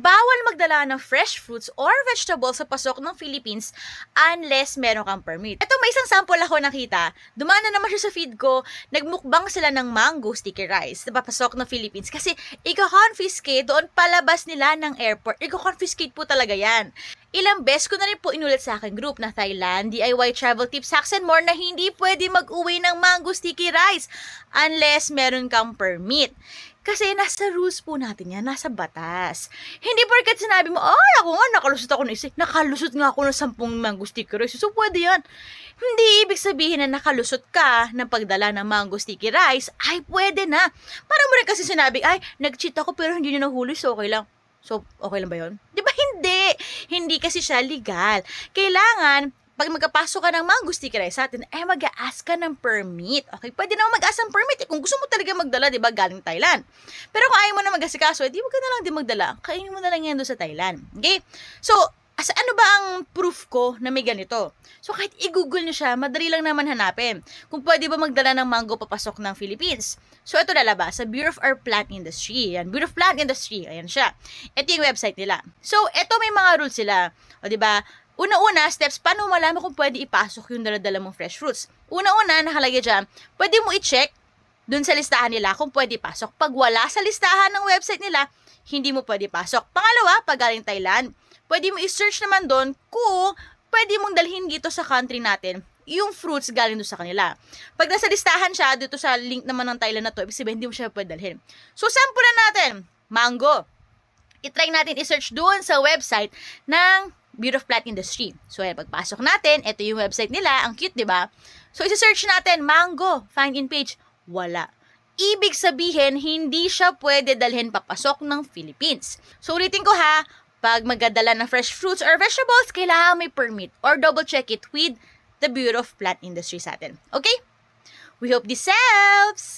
Bawal magdala ng fresh fruits or vegetables sa pasok ng Philippines unless meron kang permit. Ito, may isang sample ako nakita. Dumana naman siya sa feed ko. Nagmukbang sila ng mango sticky rice na papasok ng Philippines kasi i-confiscate doon palabas nila ng airport. I-confiscate po talaga yan. Ilang beses ko na rin po inulit sa aking group na Thailand, DIY Travel Tips, Hacks and More na hindi pwede mag-uwi ng mango sticky rice unless meron kang permit. Kasi nasa rules po natin yan, nasa batas. Hindi porket sinabi mo, ay ako nga, nakalusot ako na isa. Nakalusot nga ako ng 10 mango sticky rice. So pwede yan. Hindi ibig sabihin na nakalusot ka ng pagdala ng mango sticky rice, ay pwede na. Para mo rin kasi sinabi, ay nag-cheat ako pero hindi nyo nahuli, so okay lang. So, okay lang ba yun? Di ba hindi? Hindi kasi siya legal. Kailangan, pag magkapasok ka ng mango sticky rice sa atin, mag-a-ask ka ng permit. Okay? Pwede naman mag-ask ng permit. Kung gusto mo talaga magdala, di ba, galing Thailand. Pero kung ayaw mo na mag-asikaso, di mo ka na lang din magdala. Kainin mo na lang yan doon sa Thailand. Okay? So, ano ba ang proof ko na may ganito? So, kahit i-google nyo siya, madali lang naman hanapin. Kung pwede ba magdala ng mango papasok ng Philippines. So, ito lalabas sa Bureau of Our Plant Industry. Yan, Bureau of Plant Industry. Ayan siya. Ito yung website nila. So, ito may mga rules sila. O, diba? Una-una, steps, paano malaman kung pwede ipasok yung dala-dala mong fresh fruits? Una-una, nakalagay dyan, pwede mo i-check dun sa listahan nila kung pwede pasok. Pag wala sa listahan ng website nila, hindi mo pwede pasok. Pangalawa, pag galing Thailand, pwede mo i-search naman doon kung pwede mong dalhin dito sa country natin yung fruits galing doon sa kanila. Pag nasa listahan siya, dito sa link naman ng Thailand na to, ibig sabihin, hindi mo siya pwede dalhin. So, sampulan natin, mango. I-try natin i-search doon sa website ng Bureau of Plant Industry. So, pagpasok natin, ito yung website nila. Ang cute, di ba? So, isi-search natin, mango, find in page. Wala. Ibig sabihin, hindi siya pwede dalhin papasok ng Philippines. So, ulitin ko ha, pag magdadala ng fresh fruits or vegetables, kailangan may permit or double check it with the Bureau of Plant Industry sa atin. Okay? We hope this helps!